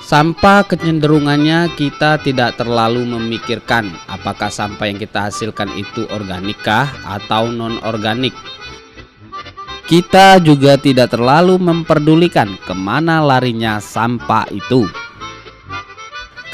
Sampah kecenderungannya kita tidak terlalu memikirkan apakah sampah yang kita hasilkan itu organikah atau non-organik. Kita juga tidak terlalu memperdulikan kemana larinya sampah itu.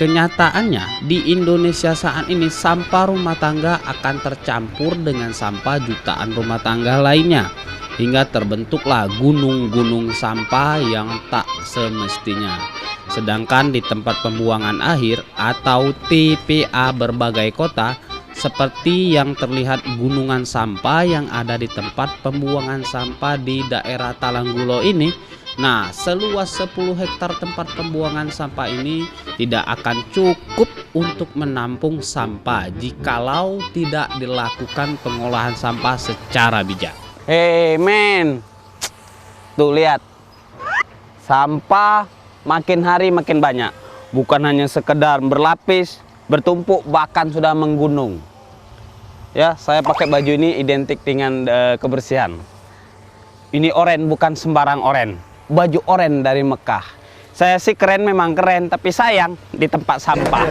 Kenyataannya di Indonesia saat ini sampah rumah tangga akan tercampur dengan sampah jutaan rumah tangga lainnya, hingga terbentuklah gunung-gunung sampah yang tak semestinya. Sedangkan di tempat pembuangan akhir atau TPA berbagai kota, seperti yang terlihat gunungan sampah yang ada di tempat pembuangan sampah di daerah Talanggulo ini, nah seluas 10 hektar tempat pembuangan sampah ini tidak akan cukup untuk menampung sampah jikalau tidak dilakukan pengolahan sampah secara bijak. Hei men, tuh lihat, sampah makin hari makin banyak, bukan hanya sekedar berlapis, bertumpuk, bahkan sudah menggunung. Ya, saya pakai baju ini identik dengan kebersihan. Ini oren, bukan sembarang oren, baju oren dari Mekah. Saya sih keren, memang keren, tapi sayang di tempat sampah.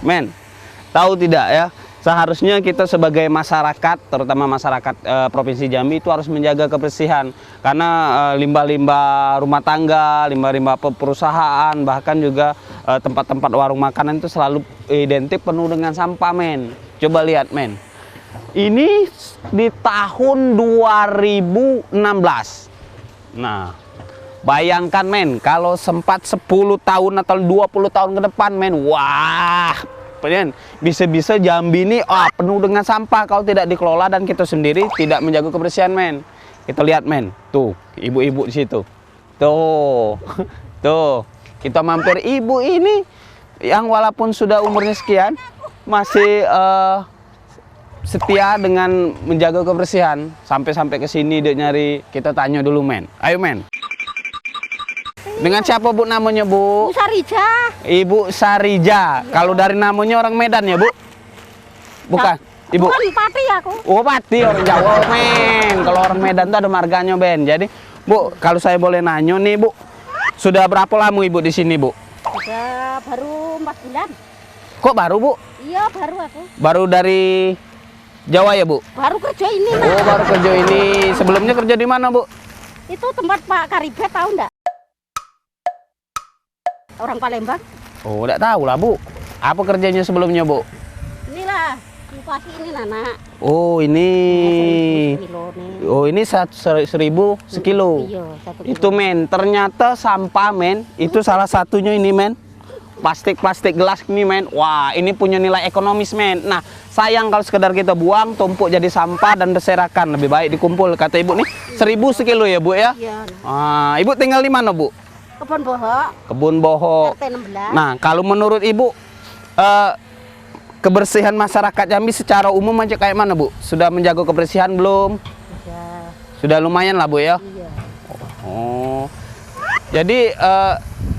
Men, tahu tidak ya? Seharusnya kita sebagai masyarakat, terutama masyarakat Provinsi Jambi itu harus menjaga kebersihan. Karena limbah-limbah rumah tangga, limbah-limbah perusahaan, bahkan juga tempat-tempat warung makanan itu selalu identik penuh dengan sampah, men. Coba lihat, men. Ini di tahun 2016. Nah, bayangkan, men, kalau sempat 10 tahun atau 20 tahun ke depan, men. Wah, bisa-bisa Jambi ini penuh dengan sampah kalau tidak dikelola dan kita sendiri tidak menjaga kebersihan, men. Kita lihat, men, tuh ibu-ibu di situ, tuh tuh kita mampir ibu ini yang walaupun sudah umurnya sekian masih setia dengan menjaga kebersihan. Sampai ke sini dia nyari, kita tanya dulu, men. Ayo, men. Dengan siapa, Bu, namanya, Bu? Bu Sarija. Ibu Sarija. Ya. Kalau dari namanya orang Medan ya, Bu? Bukan? Ibu? Bukan, Pati aku. Oh, Pati, orang Jawa, men. Kalau orang Medan tuh ada marganya, Ben. Jadi, Bu, kalau saya boleh nanya nih, Bu. Sudah berapa lama Ibu di sini, Bu? Sudah baru 4 bulan. Kok baru, Bu? Iya, baru aku. Baru dari Jawa ya, Bu? Baru kerja ini, Mas. Oh, baru kerja ini. Sebelumnya kerja di mana, Bu? Itu tempat Pak Karibet, tahu enggak? Orang Palembang. Oh, enggak tahu lah, Bu. Apa kerjanya sebelumnya, Bu? Inilah, Bupati ini, Nana. Oh, ini. 1.000 sekilo nih. Oh, ini 1.000 sekilo. Iya, 1 kilo. Itu, men, ternyata sampah, men. Itu salah satunya ini, men. Plastik gelas ini, men. Wah, ini punya nilai ekonomis, men. Nah, sayang kalau sekedar kita buang, tumpuk jadi sampah dan berserakan. Lebih baik dikumpul, kata Ibu nih. 1.000 sekilo ya, Bu ya? Iya. Ibu tinggal di mana, Bu? Kebun Boho. Kebun Boho. RT 16. Nah, kalau menurut Ibu, kebersihan masyarakat Jambi secara umum aja kayak mana, Bu? Sudah menjaga kebersihan belum? Sudah lumayan lah, Bu ya? Iya. Oh. Jadi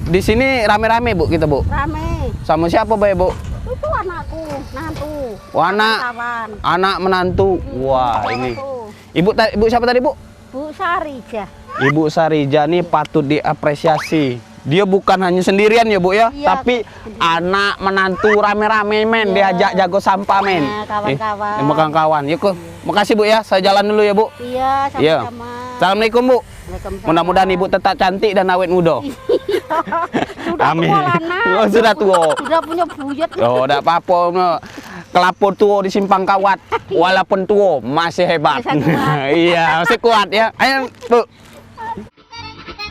di sini rame-rame, Bu, kita, Bu? Rame. Sama siapa, Bu? Itu anakku, menantu. Oh, anak menantu. Wah, ini. Ibu siapa tadi, Bu? Bu Sarija. Ibu Sarija nih patut diapresiasi. Dia bukan hanya sendirian ya, Bu ya, iya, tapi anak menantu rame-rame, men, iya. diajak jago sampah, men. Kawan-kawan. Kawan. Yuk, makasih, Bu ya. Saya jalan dulu ya, Bu. Iya, sama-sama. Assalamualaikum, Bu. Mudah-mudahan Ibu tetap cantik dan awet muda. Sudah Amin. tua, Lana. Oh, sudah tua. Sudah punya buyut. Oh, enggak apa-apa. Kelapor tua di simpang kawat. Walaupun tua masih hebat. Iya, masih kuat ya. Ayo, Bu.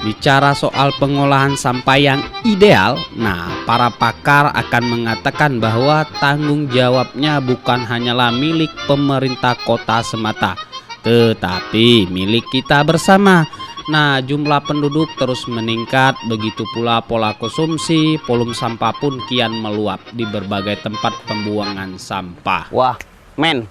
Bicara soal pengolahan sampah yang ideal, nah para pakar akan mengatakan bahwa tanggung jawabnya bukan hanyalah milik pemerintah kota semata, tetapi milik kita bersama. Nah, jumlah penduduk terus meningkat, begitu pula pola konsumsi, volume sampah pun kian meluap di berbagai tempat pembuangan sampah. Wah, men.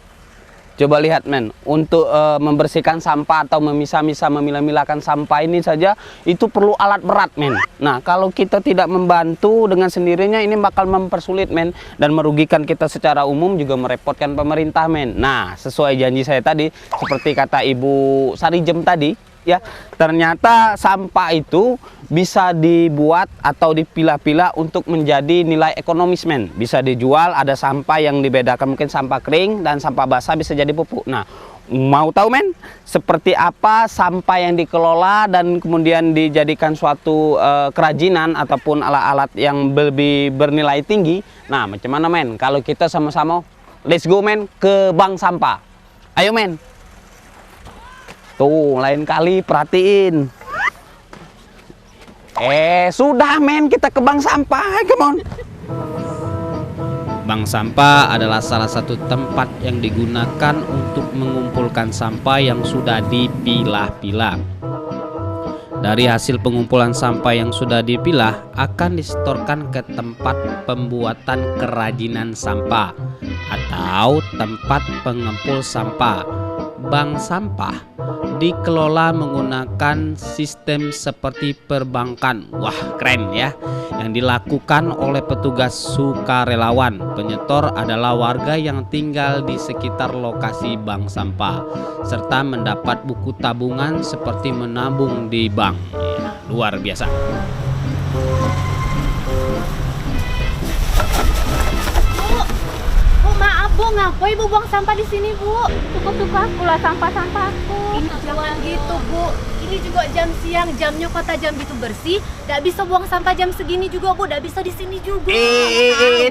Coba lihat, men, untuk membersihkan sampah atau memisah-misah, memilah-milahkan sampah ini saja itu perlu alat berat, men. Nah, kalau kita tidak membantu dengan sendirinya ini bakal mempersulit, men, dan merugikan kita secara umum, juga merepotkan pemerintah, men. Nah, sesuai janji saya tadi, seperti kata Ibu Sarijem tadi, ya, ternyata sampah itu bisa dibuat atau dipilah-pilah untuk menjadi nilai ekonomis, men. Bisa dijual, ada sampah yang dibedakan, mungkin sampah kering dan sampah basah bisa jadi pupuk. Nah, mau tahu, men, seperti apa sampah yang dikelola dan kemudian dijadikan suatu kerajinan ataupun alat-alat yang lebih bernilai tinggi? Nah, macam mana, men, kalau kita sama-sama let's go, men, ke bank sampah. Ayo, men. Tuh, lain kali perhatiin. Sudah, men, kita ke bank sampah. Come on. Bank sampah adalah salah satu tempat yang digunakan untuk mengumpulkan sampah yang sudah dipilah-pilah. Dari hasil pengumpulan sampah yang sudah dipilah akan disetorkan ke tempat pembuatan kerajinan sampah atau tempat pengepul sampah. Bank sampah dikelola menggunakan sistem seperti perbankan. Wah, keren ya. Yang dilakukan oleh petugas sukarelawan. Penyetor adalah warga yang tinggal di sekitar lokasi bank sampah serta mendapat buku tabungan seperti menabung di bank. Ya, luar biasa. Maaf Bu, ngapain Ibu buang sampah di sini Bu? Suka-suka aku lah sampah-sampahku. Ini jangan gitu Bu. Ini juga jam siang, jamnya kota Jambi itu bersih. Nggak bisa buang sampah jam segini juga Bu, nggak bisa di sini juga.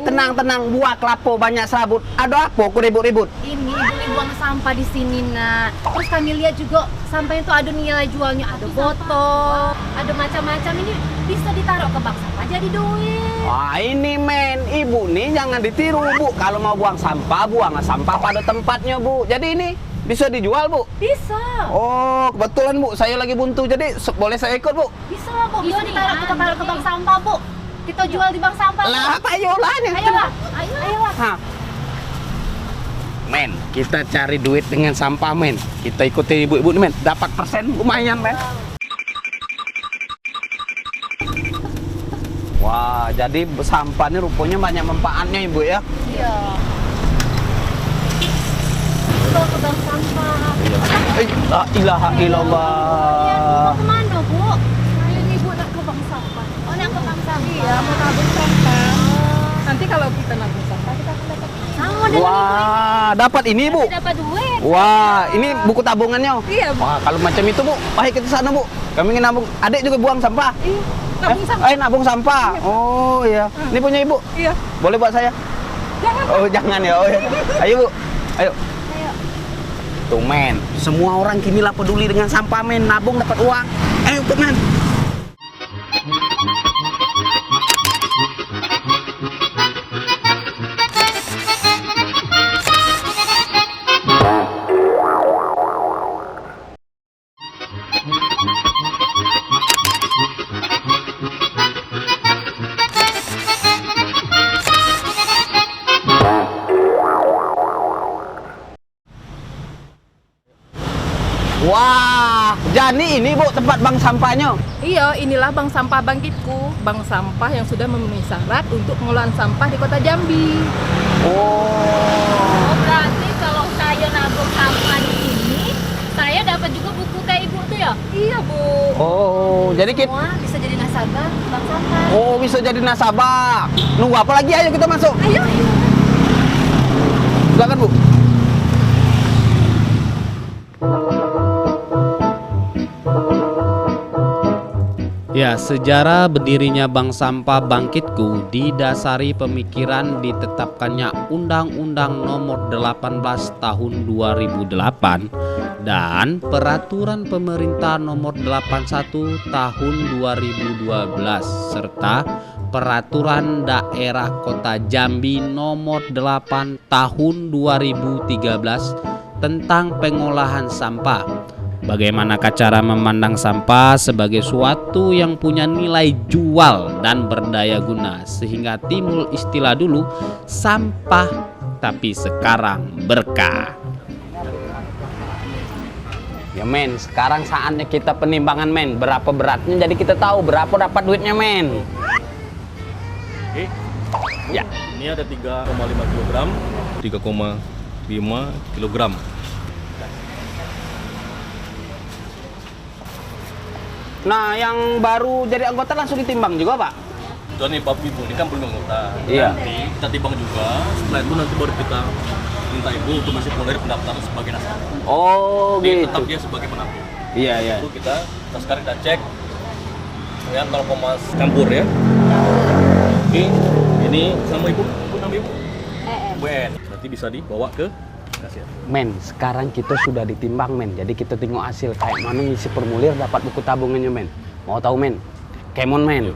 Tenang, buah kelapo banyak serabut. Ada apa aku ribut-ribut? Ini Ibu buang sampah di sini nak. Terus kami lihat juga sampah itu ada nilai jualnya, ada botol, ada macam-macam. Ini bisa ditaruh ke bank sampah jadi duit. Wah, ini, men, ibu nih jangan ditiru, Bu. Kalau mau buang sampah pada tempatnya, Bu. Jadi ini bisa dijual, Bu? Bisa. Oh, kebetulan, Bu, saya lagi buntu, jadi boleh saya ikut, Bu? Bisa lah Bu, bisa ditaruh kita taruh ke bank sampah Bu. Kita jual di bank sampah. Lah, ayolah. Ayolah. Hah. Men, kita cari duit dengan sampah, men. Kita ikuti ibu-ibu nih, men. Dapat persen lumayan, men. Wah, jadi sampah ini rupanya banyak manfaatnya, Ibu ya. Iya. Kita ke bank sampah. La ilaha illallah. Mau kemana Bu? Saya nih Bu nak ke bank sampah. Oh nak ke bank sampah? Iya mau nabung sampah. Nanti kalau kita nabung sampah kita akan dapat. Wah, dapat ini Bu. Dapat duit. Wah, ini buku tabungannya. Iya Bu. Wah, kalau macam itu Bu, baik kita sana Bu. Kami ingin nabung. Adik juga buang sampah. Iya. Nabung sampah. Nabung sampah. Oh iya. Ini punya Ibu. Iya. Boleh buat saya? Jangan. Oh jangan ya. Oh iya. Ayo Bu. Ayo. Tuh, men, semua orang kini lah peduli dengan sampah, men. Nabung dapat uang. Ayo ikut, men. Wah, jadi ini Bu tempat bank sampahnya. Iya, inilah bank sampah Bangkitku, bank sampah yang sudah memenuhi syarat untuk pengelolaan sampah di Kota Jambi. Oh, berarti kalau saya nabung sampah di sini, saya dapat juga buku kayak Ibu tuh ya? Iya, Bu. Oh, jadi kita Semua bisa jadi nasabah bank sampah. Oh, bisa jadi nasabah. Nunggu apa lagi? Ayo kita masuk. Ayo. Silakan, Bu. Ya, sejarah berdirinya Bank Sampah Bangkitku didasari pemikiran ditetapkannya Undang-Undang Nomor 18 Tahun 2008 dan Peraturan Pemerintah Nomor 81 Tahun 2012 serta Peraturan Daerah Kota Jambi Nomor 8 Tahun 2013 tentang pengolahan sampah. Bagaimanakah cara memandang sampah sebagai suatu yang punya nilai jual dan berdaya guna, sehingga timbul istilah dulu sampah tapi sekarang berkah. Ya, men, sekarang saatnya kita penimbangan, men. Berapa beratnya jadi kita tahu berapa dapat duitnya, men. Oke. Ya. Ini ada 3,5 kg, 3,5 kg. Nah, yang baru jadi anggota langsung ditimbang juga, Pak? Itu nih Bapak Ibu, ini kan belum anggota. Iya. Nanti kita timbang juga, setelah itu nanti baru kita minta Ibu untuk masih mulai pendaftaran sebagai nasabah. Oh, Jadi gitu. tetap dia sebagai penampung. Iya, iya. Itu kita sekarang kita cek ya kalau Mas campur ya. Oke, ini sama Ibu, nama Ibu? WN. Nanti bisa dibawa ke kasir. Men, sekarang kita sudah ditimbang, men. Jadi kita tengok hasil kayak mana ngisi formulir dapat buku tabungannya, men. Mau tahu, men? Kemon, men.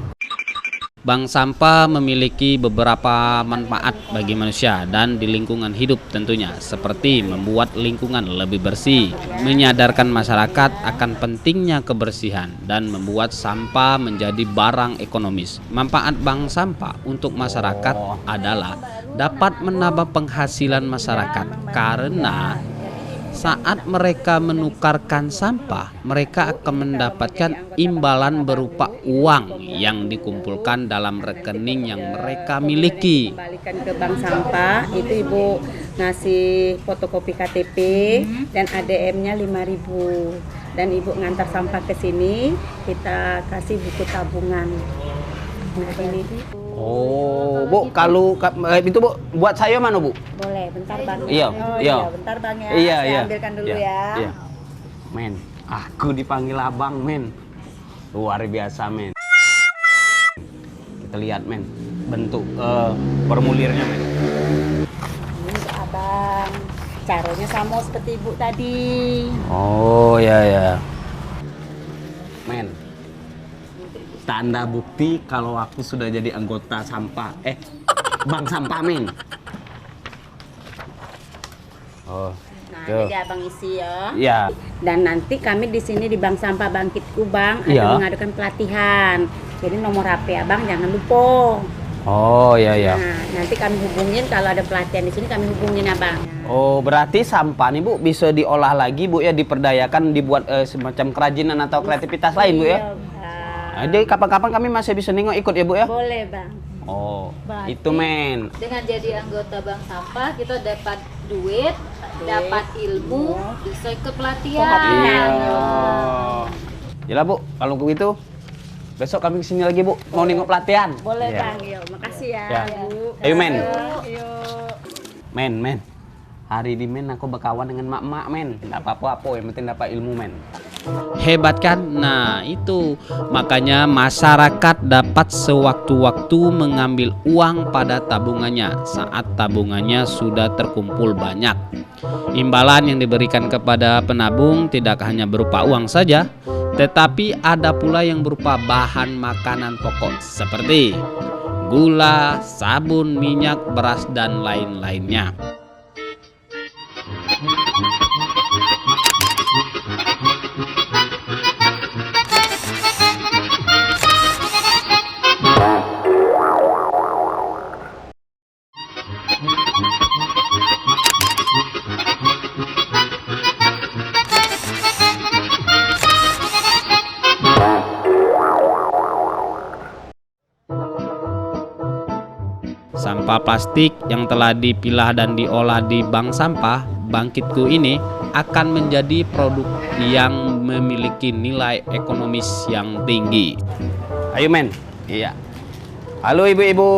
Bank sampah memiliki beberapa manfaat bagi manusia dan di lingkungan hidup tentunya, seperti membuat lingkungan lebih bersih, menyadarkan masyarakat akan pentingnya kebersihan, dan membuat sampah menjadi barang ekonomis. Manfaat bank sampah untuk masyarakat adalah dapat menambah penghasilan masyarakat karena saat mereka menukarkan sampah, mereka akan mendapatkan imbalan berupa uang yang dikumpulkan dalam rekening yang mereka miliki. Kembalikan ke bank sampah, itu Ibu ngasih fotokopi KTP dan ADM-nya 5.000. Dan Ibu ngantar sampah ke sini, kita kasih buku tabungan. Nah, ini Oh, Bu, kalau itu Bu, buat saya mana, Bu? boleh, bentar Bang. Iya, Oh, iya. bentar Bang ya. Iya, Saya iya. ambilkan dulu Iya, ya. iya. Men, aku dipanggil abang, men. Luar biasa, men. Kita lihat, men, bentuk formulirnya, men. Ini untuk Abang. Caranya sama seperti Ibu tadi. Oh, ya, ya. Men, tanda bukti kalau aku sudah jadi anggota sampah. Bank sampah, men. Oh, Nah, tuh. jadi Abang isi ya. Ya. Dan nanti kami di sini di Bank Sampah Bangkitku Bang Iya. ada mengadakan pelatihan. Jadi nomor HP Abang jangan lupa. Oh, ya, ya. Nah, nanti kami hubungin kalau ada pelatihan di sini kami hubungin Abang. Oh, berarti sampah nih, Bu, bisa diolah lagi, Bu, ya, diperdayakan, dibuat semacam kerajinan atau kreativitas lain, Bu, ya. Iya, Bang. Jadi kapan-kapan kami masih bisa nengok ikut ya, Bu, ya. Boleh Bang. Oh, Berarti- itu, men. Dengan jadi anggota bank sampah kita dapat duit, dapat ilmu, bisa ikut pelatihan. Iya. Yalah, Bu, kalau begitu besok kami kesini lagi, Bu. Mau nengok pelatihan. Boleh Iya. Bang. Yo, makasih ya, Ya. Bu. Ayo, men. Ayo. Men. Hari ini, men, aku berkawan dengan mak-mak, men. Tidak apa-apa, yang penting dapat ilmu, men. Hebat kan? Nah itu makanya masyarakat dapat sewaktu-waktu mengambil uang pada tabungannya saat tabungannya sudah terkumpul banyak. Imbalan yang diberikan kepada penabung tidak hanya berupa uang saja, tetapi ada pula yang berupa bahan makanan pokok seperti gula, sabun, minyak, beras, dan lain-lainnya. Sampah plastik yang telah dipilah dan diolah di bank sampah Bangkitku ini akan menjadi produk yang memiliki nilai ekonomis yang tinggi. Ayo, men. Iya. Halo, ibu-ibu.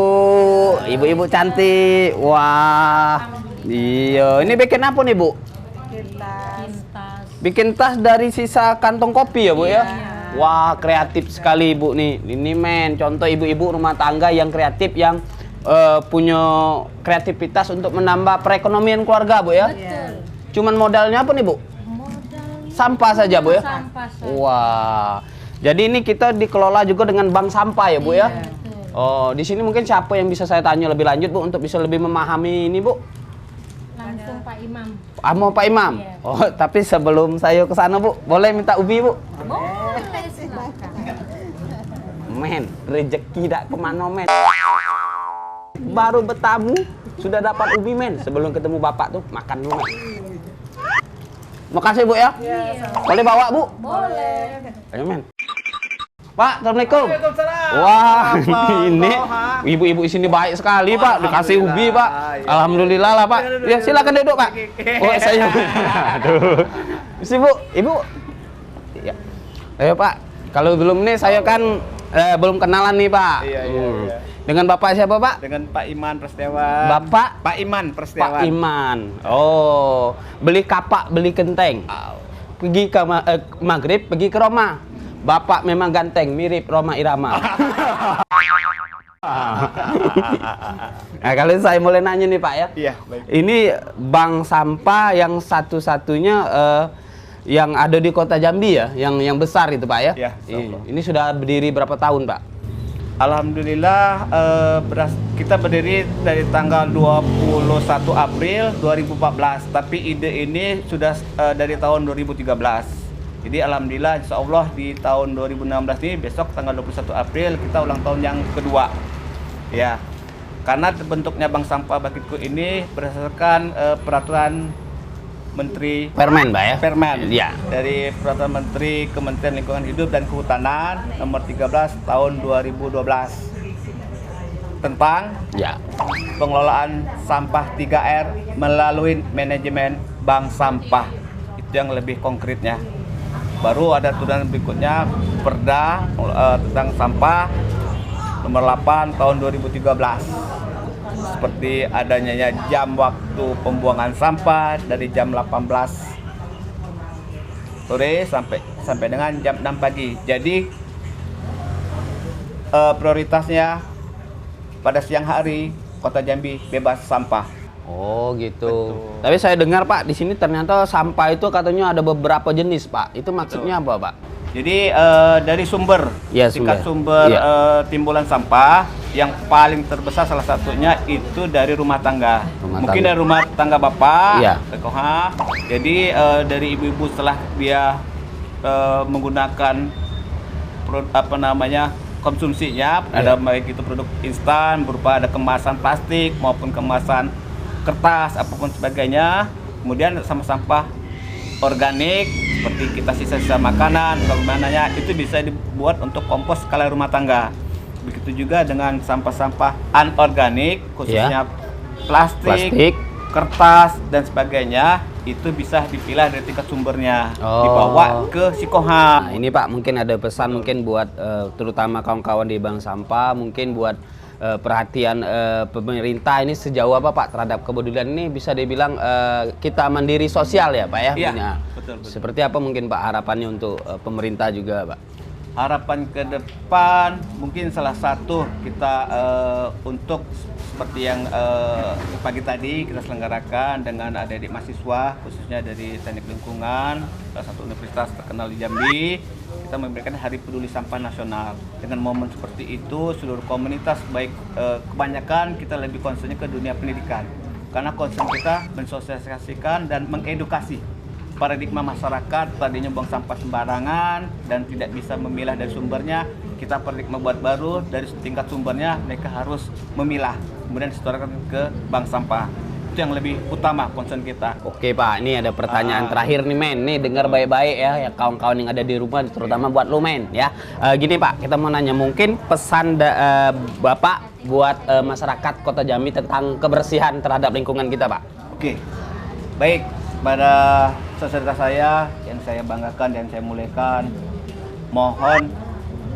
Ibu-ibu cantik. Wah. Iya. Ini bikin apa nih, Bu? Bikin tas dari sisa kantong kopi ya, Bu, ya? Wah, kreatif sekali, Ibu nih. Ini, men, contoh ibu-ibu rumah tangga yang kreatif, yang punya kreativitas untuk menambah perekonomian keluarga, Bu, ya? Cuman modalnya apa nih, Bu? Sampah saja, Bu, ya? Wah. Jadi ini kita dikelola juga dengan bank sampah ya, Bu, ya? Oh, di sini mungkin siapa yang bisa saya tanya lebih lanjut, Bu, untuk bisa lebih memahami ini, Bu? Langsung Pak Imam. Mau Pak Imam? Oh, tapi sebelum saya ke sana, Bu, boleh minta ubi, Bu? Boleh, silakan. Men, rezeki tak kemana, men. Baru bertamu, sudah dapat ubi, men. Sebelum ketemu Bapak tuh, makan dulu, men. Makasih, Bu, ya? Boleh bawa, Bu? Boleh. Ayo, men. Pak, Assalamualaikum. Wah, ini ibu-ibu di sini baik sekali, Pak. Dikasih ubi, Pak. Alhamdulillah lah, Pak. Ya, silakan duduk, Pak. Oh, saya. Aduh. Si Bu, Ibu. Ya. Ayo, Pak. Kalau belum nih saya kan belum kenalan nih Pak. Iya. Dengan Bapak siapa Pak? Dengan Pak Iman Prasetyawan. Bapak? Pak Iman Pak Prasetyawan. Iman. Oh, beli kapak, beli genteng. Pergi ke maghrib, pergi ke Roma. Bapak memang ganteng, mirip Roma Irama. Nah, kalau saya mulai nanya nih Pak ya. Iya, baik. Ini bank sampah yang satu-satunya yang ada di Kota Jambi ya, yang besar itu Pak ya. Iya, insyaallah. Ini sudah berdiri berapa tahun Pak? Alhamdulillah kita berdiri dari tanggal 21 April 2014, tapi ide ini sudah dari tahun 2013. Jadi alhamdulillah insya Allah di tahun 2016 ini besok tanggal 21 April kita ulang tahun yang kedua. Ya. Karena bentuknya bank sampah Bakitku ini berdasarkan peraturan Menteri Permen Pak ya? Permen. Iya. Dari peraturan Menteri Kementerian Lingkungan Hidup dan Kehutanan nomor 13 tahun 2012 tentang Ya. pengelolaan sampah 3R melalui manajemen bank sampah. Itu yang lebih konkretnya. Baru ada turunan berikutnya Perda tentang sampah nomor 8 tahun 2013. Seperti adanya jam waktu pembuangan sampah dari jam 18 sore sampai dengan jam 6 pagi. Jadi prioritasnya pada siang hari Kota Jambi bebas sampah. Oh gitu. Tapi saya dengar Pak, di sini ternyata sampah itu katanya ada beberapa jenis Pak. Itu maksudnya apa Pak? Jadi dari sumber, Ya, tingkat sumber. sumber Ya. timbulan sampah yang paling terbesar salah satunya itu dari rumah tangga. Mungkin dari rumah tangga Bapak, Ya. Koha. Jadi dari ibu-ibu setelah dia menggunakan konsumsinya, ada baik itu produk instan berupa ada kemasan plastik maupun kemasan kertas apapun sebagainya. Kemudian sama sampah organik seperti kita sisa-sisa makanan, bagaimananya itu bisa dibuat untuk kompos skala rumah tangga. Begitu juga dengan sampah-sampah anorganik khususnya plastik, kertas dan sebagainya, itu bisa dipilah dari tingkat sumbernya, dibawa ke Sikoha. Nah, ini Pak mungkin ada pesan mungkin buat terutama kawan-kawan di bank sampah, mungkin buat perhatian pemerintah ini sejauh apa Pak terhadap kepedulian ini, bisa dibilang kita mandiri sosial ya Pak ya? Iya, Nah, betul. seperti apa mungkin Pak harapannya untuk pemerintah juga Pak? Harapan ke depan mungkin salah satu kita untuk seperti yang pagi tadi kita selenggarakan dengan adik-adik mahasiswa khususnya dari Teknik Lingkungan, salah satu universitas terkenal di Jambi, kita memberikan Hari Peduli Sampah Nasional. Dengan momen seperti itu seluruh komunitas baik kebanyakan kita lebih concernnya ke dunia pendidikan, karena concern kita mensosialisasikan dan mengedukasi paradigma masyarakat tadinya buang sampah sembarangan dan tidak bisa memilah dari sumbernya. Kita paradigma buat baru dari tingkat sumbernya mereka harus memilah kemudian disetorkan ke bank sampah. Itu yang lebih utama concern kita. Oke Pak, ini ada pertanyaan terakhir nih men. Nih dengar baik-baik ya kawan-kawan yang ada di rumah, terutama buat lu men ya. Gini Pak, kita mau nanya mungkin pesan Bapak buat masyarakat Kota Jambi tentang kebersihan terhadap lingkungan kita Pak. Oke, baik. Pada saudara saya yang saya banggakan dan saya muliakan, mohon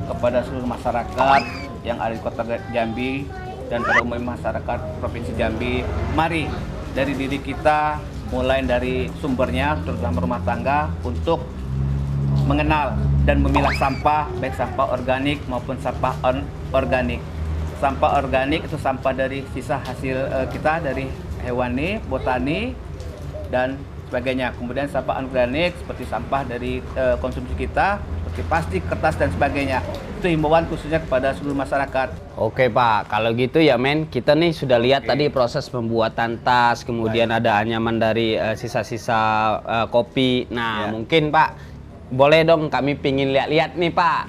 kepada seluruh masyarakat yang ada di Kota Jambi dan pada umumnya masyarakat Provinsi Jambi, mari dari diri kita mulai dari sumbernya terutama rumah tangga untuk mengenal dan memilah sampah baik sampah organik maupun sampah anorganik. Sampah organik itu sampah dari sisa hasil kita dari hewani, botani dan sebagainya. Kemudian sampah anorganik seperti sampah dari konsumsi kita seperti plastik, kertas dan sebagainya. Itu himbauan khususnya kepada seluruh masyarakat. Oke Pak, kalau gitu ya men, kita nih sudah lihat tadi proses pembuatan tas, kemudian ada anyaman dari sisa-sisa kopi. Nah mungkin Pak, boleh dong kami pingin lihat-lihat nih Pak,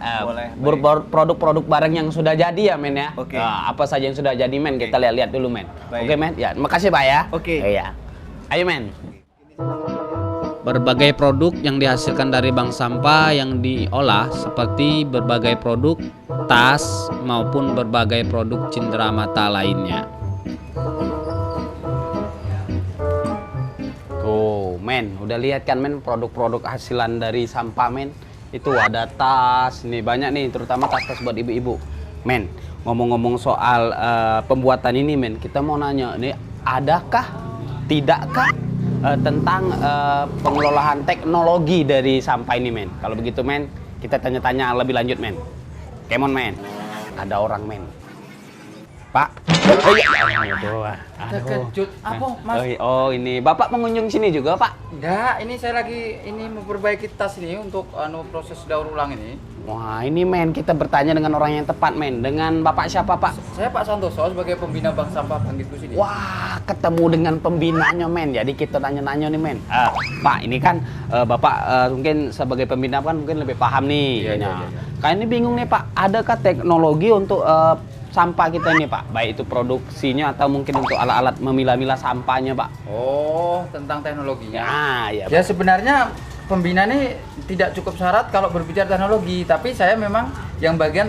produk-produk barang yang sudah jadi ya men ya. Oke. Apa saja yang sudah jadi men, kita lihat-lihat dulu men. Baik. Oke men, ya makasih Pak ya. Oke. Iya. Ayo men. Berbagai produk yang dihasilkan dari bank sampah yang diolah seperti berbagai produk tas maupun berbagai produk cenderamata lainnya. Tuh men, udah lihat kan men produk-produk hasilan dari sampah men. Itu ada tas, nih banyak nih, terutama tas-tas buat ibu-ibu. Men, ngomong-ngomong soal pembuatan ini, men, kita mau nanya nih, adakah, tidakkah tentang pengelolaan teknologi dari sampah ini, men? Kalau begitu, men, kita tanya-tanya lebih lanjut, men. Come on, men. Ada orang, men. Pak. Oh iya. Terkejut. Apa, Mas? Oh, ini Bapak mengunjung sini juga, Pak? Enggak, ini saya lagi memperbaiki tas ini untuk proses daur ulang ini. Wah, ini, men, kita bertanya dengan orang yang tepat, men. Dengan Bapak siapa, Pak? Saya Pak Santoso sebagai pembina Bank Sampah Bangkitku sini. Wah, ketemu dengan pembinanya, men. Jadi kita nanya-nanya nih, men. Pak, ini kan Bapak mungkin sebagai pembina kan mungkin lebih paham nih. Iya. Kayak ini bingung nih, Pak. Adakah teknologi untuk sampah kita ini, Pak? Baik itu produksinya atau mungkin untuk alat-alat memilah-milah sampahnya, Pak? Oh, tentang teknologinya. Ya, Ya sebenarnya pembina ini tidak cukup syarat kalau berbicara teknologi, tapi saya memang yang bagian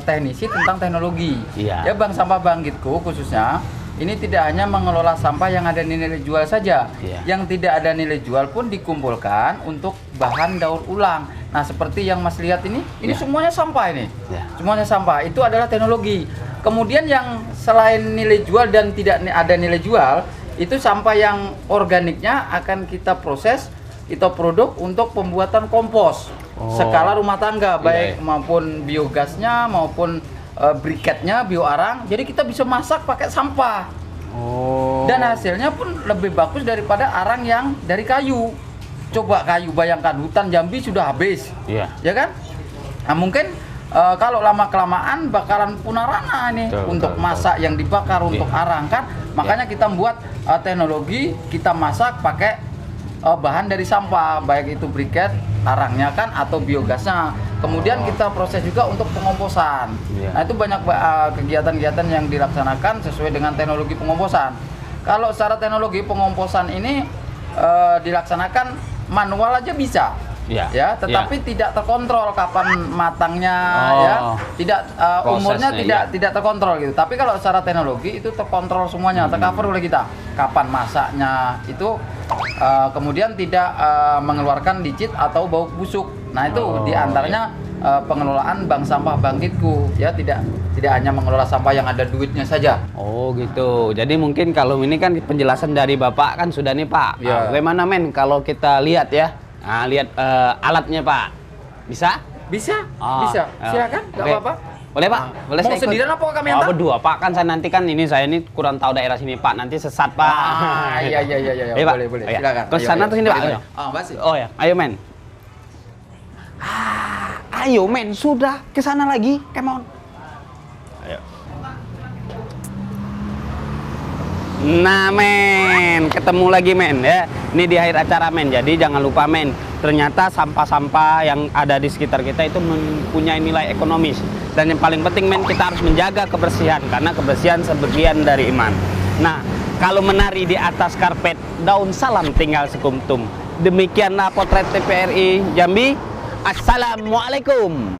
teknisi tentang teknologi. Iya. Ya Bank Sampah Bangkitku khususnya ini tidak hanya mengelola sampah yang ada nilai jual saja, Iya. yang tidak ada nilai jual pun dikumpulkan untuk bahan daur ulang. Nah seperti yang Mas lihat ini Iya. semuanya sampah ini, Iya. semuanya sampah. Itu adalah teknologi. Kemudian yang selain nilai jual dan tidak ada nilai jual, itu sampah yang organiknya akan kita proses, kita produk untuk pembuatan kompos skala rumah tangga, baik maupun biogasnya maupun briketnya, bioarang. Jadi kita bisa masak pakai sampah. Dan hasilnya pun lebih bagus daripada arang yang dari kayu. Coba kayu, bayangkan hutan Jambi sudah habis. Iya. Ya kan? Nah, mungkin kalau lama-kelamaan bakalan punah rana ini untuk masak yang dibakar untuk arang kan. Makanya kita membuat teknologi, kita masak pakai bahan dari sampah, baik itu briket, arangnya kan atau biogasnya. Kemudian kita proses juga untuk pengomposan. Nah, itu banyak kegiatan-kegiatan yang dilaksanakan sesuai dengan teknologi pengomposan. Kalau secara teknologi pengomposan ini dilaksanakan manual aja bisa. Ya, tetapi tidak terkontrol kapan matangnya, ya, tidak umurnya tidak terkontrol gitu. Tapi kalau secara teknologi itu terkontrol semuanya, tercover oleh kita. Kapan masaknya itu, kemudian tidak mengeluarkan licit atau bau busuk. Nah itu diantaranya pengelolaan Bank Sampah Bangkitku, ya tidak hanya mengelola sampah yang ada duitnya saja. Oh gitu. Jadi mungkin kalau ini kan penjelasan dari Bapak kan sudah nih, Pak. Ya. Bagaimana, men, kalau kita lihat ya? Nah, lihat alatnya, Pak. Bisa? Bisa, Oh, bisa. Silakan, nggak oke. apa-apa. Boleh, Pak? Boleh Mau saya ikut? sendirian apa kami antar? Berdua, Pak. Kan saya nanti kan saya ini kurang tahu daerah sini, Pak. Nanti sesat, Pak. Iya. Ayo, Pak. Boleh. Oh, ya. Silakan. Ke sana atau sini, Pak? Boleh. Ayo. Masih. Oh ya, ayo, men. Ayo, men. Sudah ke sana lagi. Come on. Ayo. Nah, men, ketemu lagi, men, ya. Ini di akhir acara, men. Jadi jangan lupa, men. Ternyata sampah-sampah yang ada di sekitar kita itu mempunyai nilai ekonomis. Dan yang paling penting, men, kita harus menjaga kebersihan karena kebersihan sebagian dari iman. Nah, kalau menari di atas karpet, daun salam tinggal sekuntum. Demikianlah potret TVRI Jambi. Assalamualaikum.